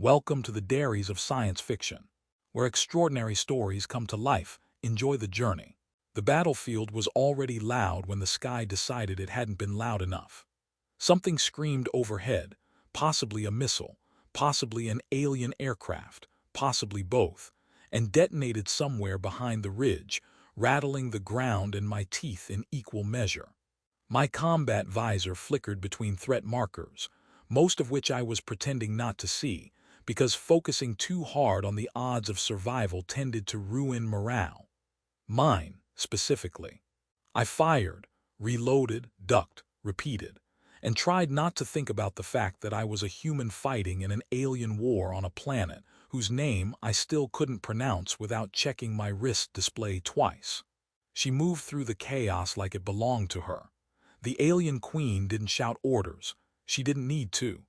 Welcome to the dairies of science fiction, where extraordinary stories come to life. Enjoy the journey. The battlefield was already loud when the sky decided it hadn't been loud enough. Something screamed overhead, possibly a missile, possibly an alien aircraft, possibly both, and detonated somewhere behind the ridge, rattling the ground and my teeth in equal measure. My combat visor flickered between threat markers, most of which I was pretending not to see, because focusing too hard on the odds of survival tended to ruin morale. Mine, specifically. I fired, reloaded, ducked, repeated, and tried not to think about the fact that I was a human fighting in an alien war on a planet whose name I still couldn't pronounce without checking my wrist display twice. She moved through the chaos like it belonged to her. The alien queen didn't shout orders. She didn't need to.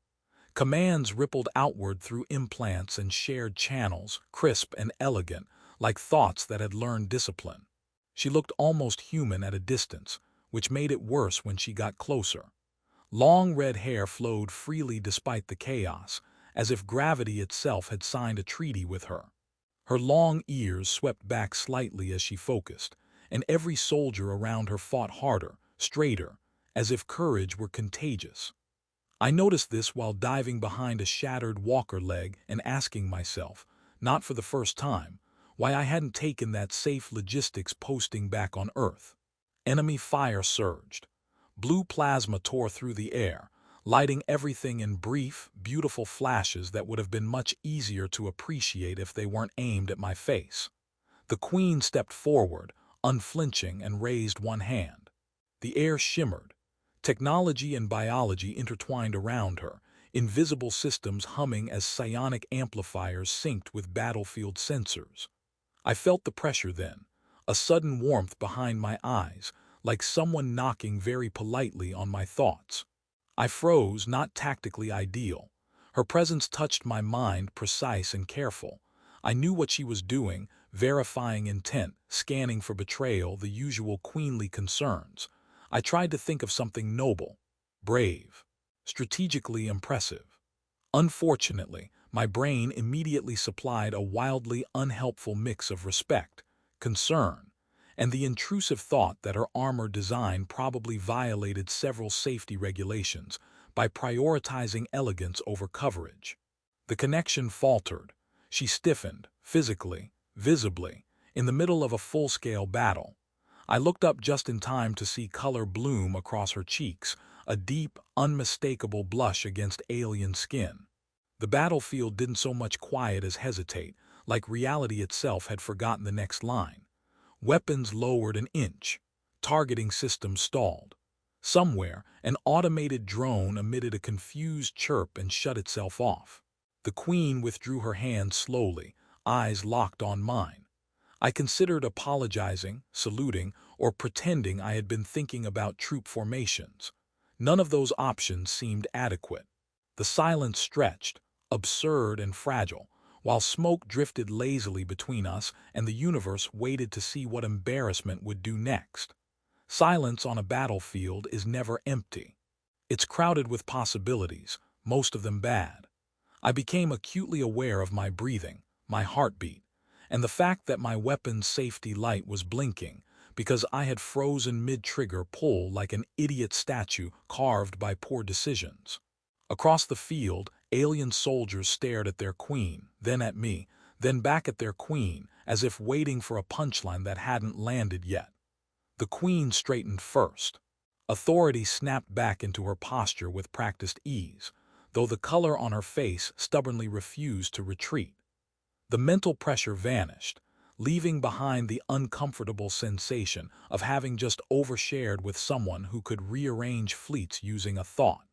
Commands rippled outward through implants and shared channels, crisp and elegant, like thoughts that had learned discipline. She looked almost human at a distance, which made it worse when she got closer. Long red hair flowed freely despite the chaos, as if gravity itself had signed a treaty with her. Her long ears swept back slightly as she focused, and every soldier around her fought harder, straighter, as if courage were contagious. I noticed this while diving behind a shattered walker leg and asking myself, not for the first time, why I hadn't taken that safe logistics posting back on Earth. Enemy fire surged. Blue plasma tore through the air, lighting everything in brief, beautiful flashes that would have been much easier to appreciate if they weren't aimed at my face. The Queen stepped forward, unflinching, and raised one hand. The air shimmered. Technology and biology intertwined around her, invisible systems humming as psionic amplifiers synced with battlefield sensors. I felt the pressure then, a sudden warmth behind my eyes, like someone knocking very politely on my thoughts. I froze, not tactically ideal. Her presence touched my mind, precise and careful. I knew what she was doing, verifying intent, scanning for betrayal, the usual queenly concerns. I tried to think of something noble, brave, strategically impressive. Unfortunately, my brain immediately supplied a wildly unhelpful mix of respect, concern, and the intrusive thought that her armor design probably violated several safety regulations by prioritizing elegance over coverage. The connection faltered. She stiffened, physically, visibly, in the middle of a full-scale battle. I looked up just in time to see color bloom across her cheeks, a deep, unmistakable blush against alien skin. The battlefield didn't so much quiet as hesitate, like reality itself had forgotten the next line. Weapons lowered an inch. Targeting systems stalled. Somewhere, an automated drone emitted a confused chirp and shut itself off. The Queen withdrew her hand slowly, eyes locked on mine. I considered apologizing, saluting, or pretending I had been thinking about troop formations. None of those options seemed adequate. The silence stretched, absurd and fragile, while smoke drifted lazily between us and the universe waited to see what embarrassment would do next. Silence on a battlefield is never empty. It's crowded with possibilities, most of them bad. I became acutely aware of my breathing, my heartbeat, and the fact that my weapon's safety light was blinking because I had frozen mid-trigger pull like an idiot statue carved by poor decisions. Across the field, alien soldiers stared at their queen, then at me, then back at their queen, as if waiting for a punchline that hadn't landed yet. The Queen straightened first. Authority snapped back into her posture with practiced ease, though the color on her face stubbornly refused to retreat. The mental pressure vanished, leaving behind the uncomfortable sensation of having just overshared with someone who could rearrange fleets using a thought.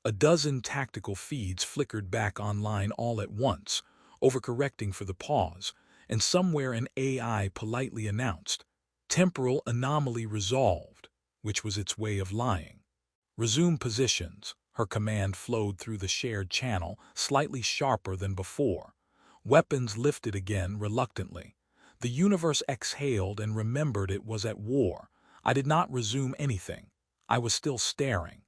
A dozen tactical feeds flickered back online all at once, overcorrecting for the pause, and somewhere an AI politely announced, "Temporal anomaly resolved," which was its way of lying. "Resume positions," her command flowed through the shared channel, slightly sharper than before. Weapons lifted again reluctantly. The universe exhaled and remembered it was at war. I did not resume anything. I was still staring.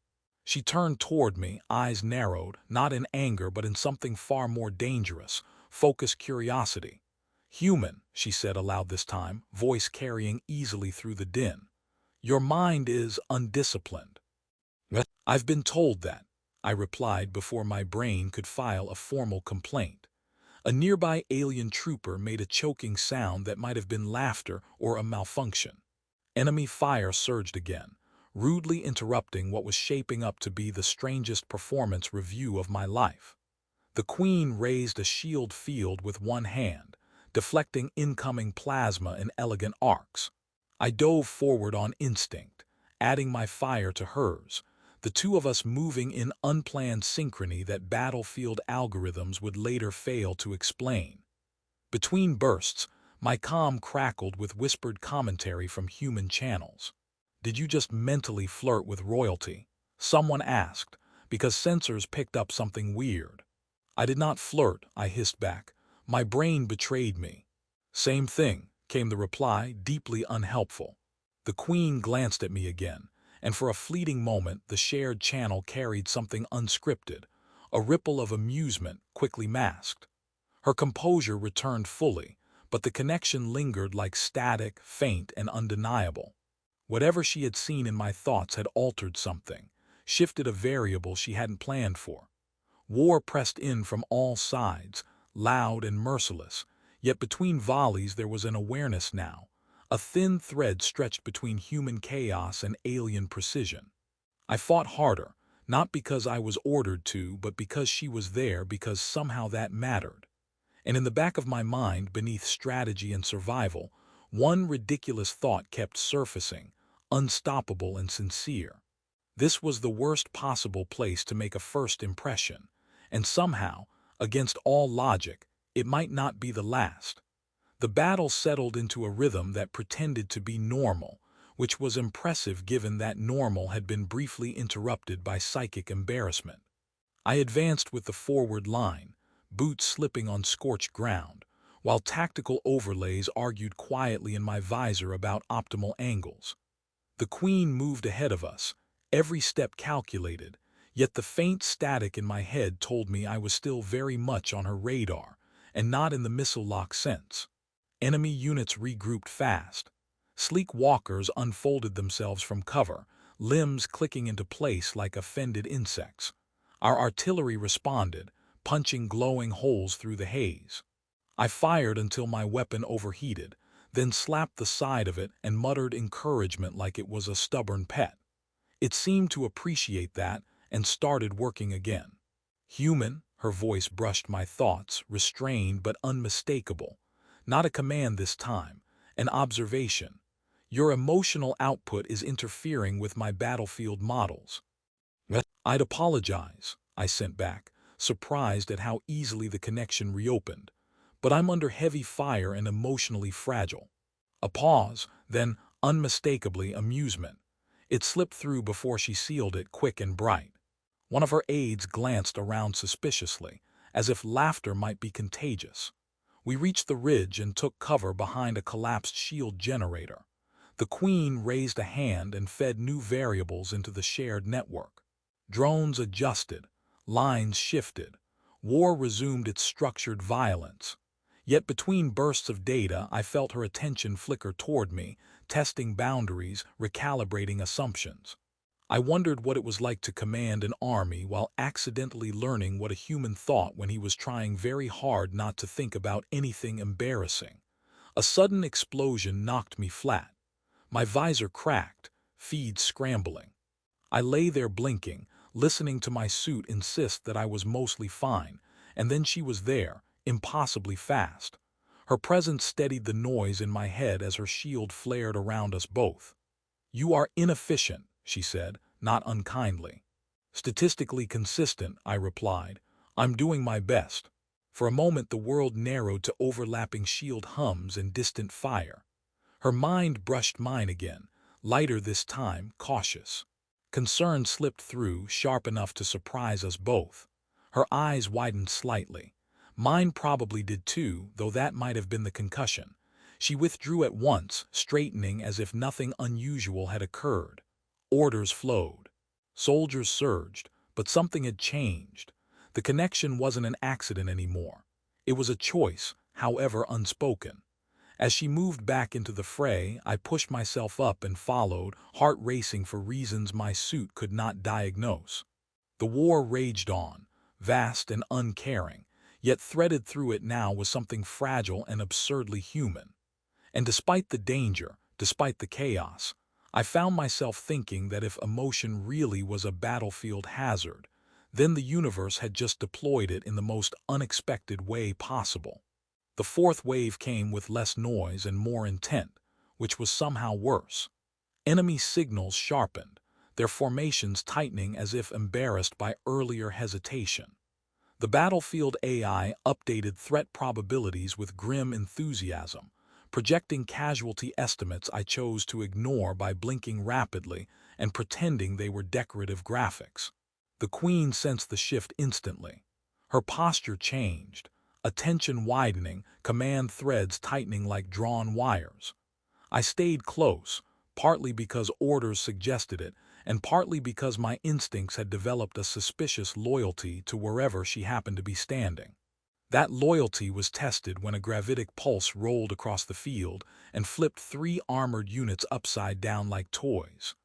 She turned toward me, eyes narrowed, not in anger but in something far more dangerous, focused curiosity. "Human," she said aloud this time, voice carrying easily through the din. "Your mind is undisciplined." "I've been told that," I replied before my brain could file a formal complaint. A nearby alien trooper made a choking sound that might have been laughter or a malfunction. Enemy fire surged again, rudely interrupting what was shaping up to be the strangest performance review of my life. The Queen raised a shield field with one hand, deflecting incoming plasma in elegant arcs. I dove forward on instinct, adding my fire to hers, the two of us moving in unplanned synchrony that battlefield algorithms would later fail to explain. Between bursts, my comm crackled with whispered commentary from human channels. "Did you just mentally flirt with royalty?" someone asked, because sensors picked up something weird. "I did not flirt," I hissed back. "My brain betrayed me." "Same thing," came the reply, deeply unhelpful. The Queen glanced at me again, and for a fleeting moment the shared channel carried something unscripted, a ripple of amusement quickly masked. Her composure returned fully, but the connection lingered like static, faint, and undeniable. Whatever she had seen in my thoughts had altered something, shifted a variable she hadn't planned for. War pressed in from all sides, loud and merciless, yet between volleys there was an awareness now, a thin thread stretched between human chaos and alien precision. I fought harder, not because I was ordered to, but because she was there, because somehow that mattered. And in the back of my mind, beneath strategy and survival, one ridiculous thought kept surfacing, unstoppable and sincere. This was the worst possible place to make a first impression, and somehow, against all logic, it might not be the last. The battle settled into a rhythm that pretended to be normal, which was impressive given that normal had been briefly interrupted by psychic embarrassment. I advanced with the forward line, boots slipping on scorched ground, while tactical overlays argued quietly in my visor about optimal angles. The Queen moved ahead of us, every step calculated, yet the faint static in my head told me I was still very much on her radar, and not in the missile-lock sense. Enemy units regrouped fast. Sleek walkers unfolded themselves from cover, limbs clicking into place like offended insects. Our artillery responded, punching glowing holes through the haze. I fired until my weapon overheated, then slapped the side of it and muttered encouragement like it was a stubborn pet. It seemed to appreciate that and started working again. "Human," her voice brushed my thoughts, restrained but unmistakable. Not a command this time, an observation. "Your emotional output is interfering with my battlefield models." "I'd apologize," I sent back, surprised at how easily the connection reopened. "But I'm under heavy fire and emotionally fragile." A pause, then, unmistakably, amusement. It slipped through before she sealed it, quick and bright. One of her aides glanced around suspiciously, as if laughter might be contagious. We reached the ridge and took cover behind a collapsed shield generator. The Queen raised a hand and fed new variables into the shared network. Drones adjusted, lines shifted, war resumed its structured violence. Yet between bursts of data, I felt her attention flicker toward me, testing boundaries, recalibrating assumptions. I wondered what it was like to command an army while accidentally learning what a human thought when he was trying very hard not to think about anything embarrassing. A sudden explosion knocked me flat. My visor cracked, feeds scrambling. I lay there blinking, listening to my suit insist that I was mostly fine, and then she was there, impossibly fast. Her presence steadied the noise in my head as her shield flared around us both. "You are inefficient," she said, not unkindly. "Statistically consistent," I replied. "I'm doing my best." For a moment the world narrowed to overlapping shield hums and distant fire. Her mind brushed mine again, lighter this time, cautious. Concern slipped through, sharp enough to surprise us both. Her eyes widened slightly. Mine probably did too, though that might have been the concussion. She withdrew at once, straightening as if nothing unusual had occurred. Orders flowed. Soldiers surged, but something had changed. The connection wasn't an accident anymore. It was a choice, however unspoken. As she moved back into the fray, I pushed myself up and followed, heart racing for reasons my suit could not diagnose. The war raged on, vast and uncaring, yet threaded through it now was something fragile and absurdly human. And despite the danger, despite the chaos, I found myself thinking that if emotion really was a battlefield hazard, then the universe had just deployed it in the most unexpected way possible. The fourth wave came with less noise and more intent, which was somehow worse. Enemy signals sharpened, their formations tightening as if embarrassed by earlier hesitation. The battlefield AI updated threat probabilities with grim enthusiasm, projecting casualty estimates I chose to ignore by blinking rapidly and pretending they were decorative graphics. The Queen sensed the shift instantly. Her posture changed, attention widening, command threads tightening like drawn wires. I stayed close, partly because orders suggested it, and partly because my instincts had developed a suspicious loyalty to wherever she happened to be standing. That loyalty was tested when a gravitic pulse rolled across the field and flipped 3 armored units upside down like toys.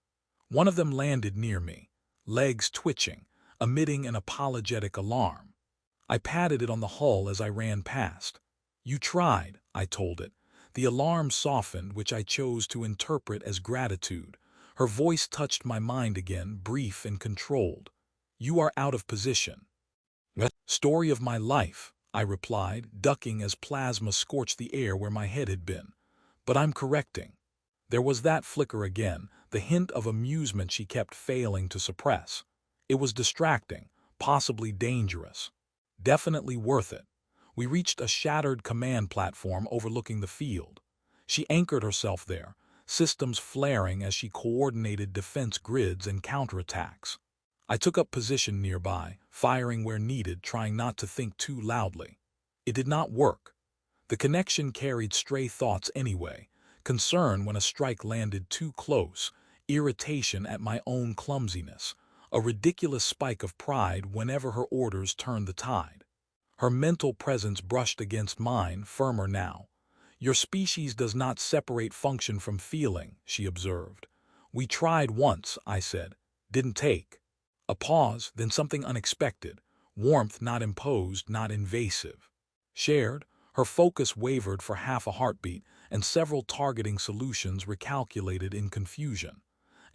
One of them landed near me, legs twitching, emitting an apologetic alarm. I patted it on the hull as I ran past. "You tried," I told it. The alarm softened, which I chose to interpret as gratitude. Her voice touched my mind again, brief and controlled. "You are out of position." "Story of my life," I replied, ducking as plasma scorched the air where my head had been. "But I'm correcting." There was that flicker again, the hint of amusement she kept failing to suppress. It was distracting, possibly dangerous. Definitely worth it. We reached a shattered command platform overlooking the field. She anchored herself there, systems flaring as she coordinated defense grids and counterattacks. I took up position nearby, firing where needed, trying not to think too loudly. It did not work. The connection carried stray thoughts anyway, concern when a strike landed too close, irritation at my own clumsiness, a ridiculous spike of pride whenever her orders turned the tide. Her mental presence brushed against mine, firmer now. "Your species does not separate function from feeling," she observed. "We tried once," I said. "Didn't take." A pause, then something unexpected. Warmth not imposed, not invasive. Shared, her focus wavered for half a heartbeat, and several targeting solutions recalculated in confusion.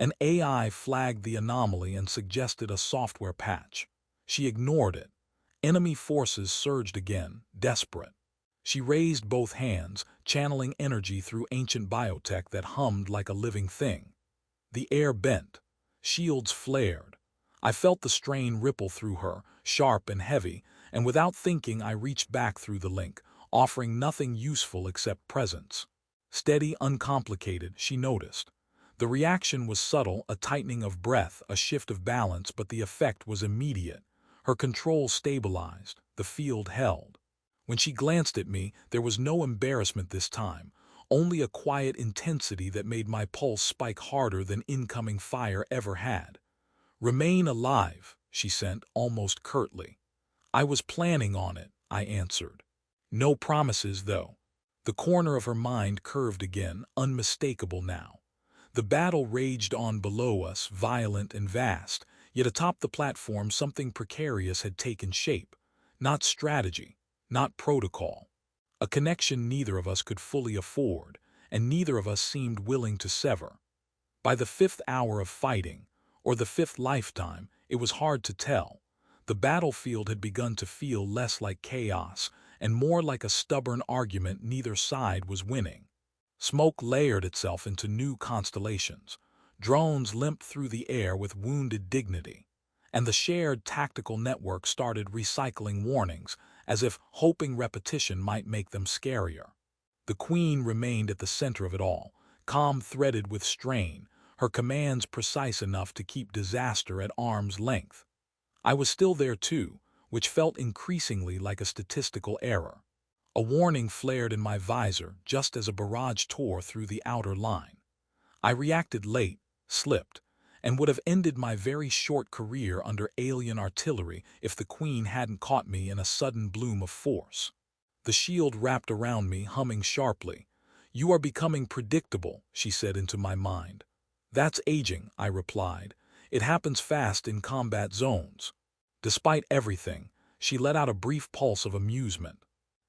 An AI flagged the anomaly and suggested a software patch. She ignored it. Enemy forces surged again, desperate. She raised both hands, channeling energy through ancient biotech that hummed like a living thing. The air bent. Shields flared. I felt the strain ripple through her, sharp and heavy, and without thinking I reached back through the link, offering nothing useful except presence. Steady, uncomplicated, she noticed. The reaction was subtle, a tightening of breath, a shift of balance, but the effect was immediate. Her control stabilized, the field held. When she glanced at me, there was no embarrassment this time, only a quiet intensity that made my pulse spike harder than incoming fire ever had. "Remain alive," she sent, almost curtly. "I was planning on it," I answered. "No promises, though." The corner of her mind curved again, unmistakable now. The battle raged on below us, violent and vast, yet atop the platform something precarious had taken shape. Not strategy, not protocol. A connection neither of us could fully afford, and neither of us seemed willing to sever. By the 5th hour of fighting, or the 5th lifetime, it was hard to tell. The battlefield had begun to feel less like chaos and more like a stubborn argument neither side was winning. Smoke layered itself into new constellations. Drones limped through the air with wounded dignity, and the shared tactical network started recycling warnings, as if hoping repetition might make them scarier. The Queen remained at the center of it all, calm threaded with strain, her commands precise enough to keep disaster at arm's length. I was still there too, which felt increasingly like a statistical error. A warning flared in my visor just as a barrage tore through the outer line. I reacted late, slipped, and would have ended my very short career under alien artillery if the Queen hadn't caught me in a sudden bloom of force. The shield wrapped around me, humming sharply. "You are becoming predictable," she said into my mind. "That's aging," I replied. "It happens fast in combat zones." Despite everything, she let out a brief pulse of amusement.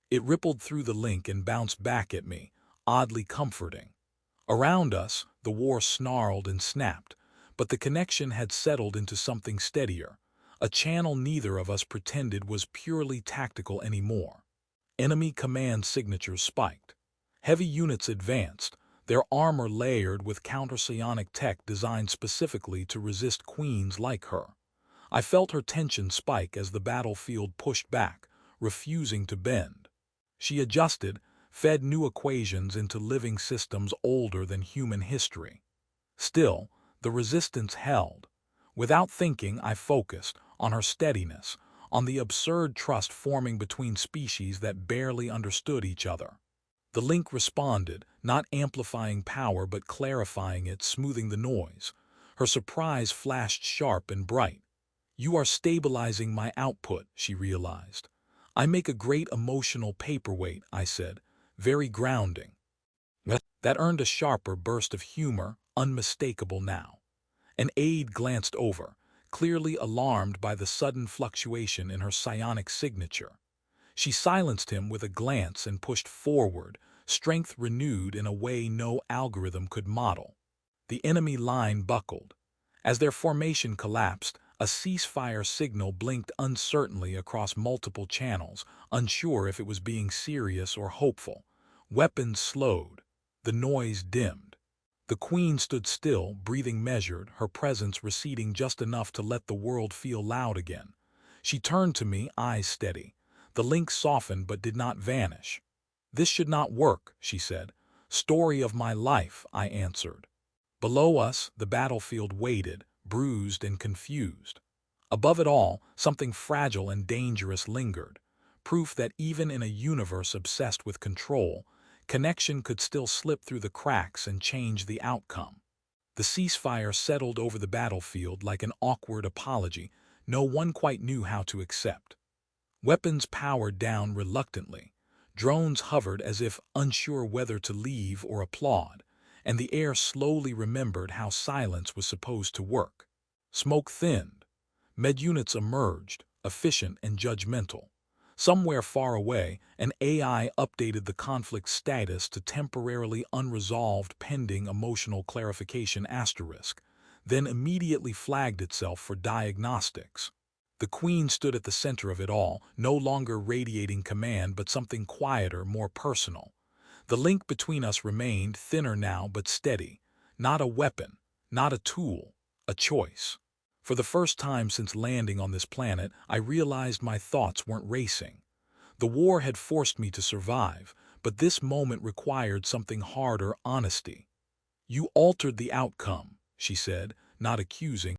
It rippled through the link and bounced back at me, oddly comforting. Around us, the war snarled and snapped, but the connection had settled into something steadier, a channel neither of us pretended was purely tactical anymore. Enemy command signatures spiked. Heavy units advanced, their armor layered with counter-psionic tech designed specifically to resist queens like her. I felt her tension spike as the battlefield pushed back, refusing to bend. She adjusted, fed new equations into living systems older than human history. Still, the resistance held. Without thinking, I focused on her steadiness, on the absurd trust forming between species that barely understood each other. The link responded, not amplifying power but clarifying it, smoothing the noise. Her surprise flashed sharp and bright. "You are stabilizing my output," she realized. "I make a great emotional paperweight," I said, "very grounding." That earned a sharper burst of humor, unmistakable now. An aide glanced over, clearly alarmed by the sudden fluctuation in her psionic signature. She silenced him with a glance and pushed forward, strength renewed in a way no algorithm could model. The enemy line buckled. As their formation collapsed, a ceasefire signal blinked uncertainly across multiple channels, unsure if it was being serious or hopeful. Weapons slowed. The noise dimmed. The Queen stood still, breathing measured, her presence receding just enough to let the world feel loud again. She turned to me, eyes steady. The link softened but did not vanish. "This should not work," she said. "Story of my life," I answered. Below us, the battlefield waited, bruised and confused. Above it all, something fragile and dangerous lingered, proof that even in a universe obsessed with control, connection could still slip through the cracks and change the outcome. The ceasefire settled over the battlefield like an awkward apology no one quite knew how to accept. Weapons powered down reluctantly. Drones hovered as if unsure whether to leave or applaud, and the air slowly remembered how silence was supposed to work. Smoke thinned. Med units emerged, efficient and judgmental. Somewhere far away, an AI updated the conflict status to temporarily unresolved pending emotional clarification asterisk, then immediately flagged itself for diagnostics. The Queen stood at the center of it all, no longer radiating command but something quieter, more personal. The link between us remained, thinner now but steady. Not a weapon, not a tool, a choice. For the first time since landing on this planet, I realized my thoughts weren't racing. The war had forced me to survive, but this moment required something harder: honesty. "You altered the outcome," she said, not accusing,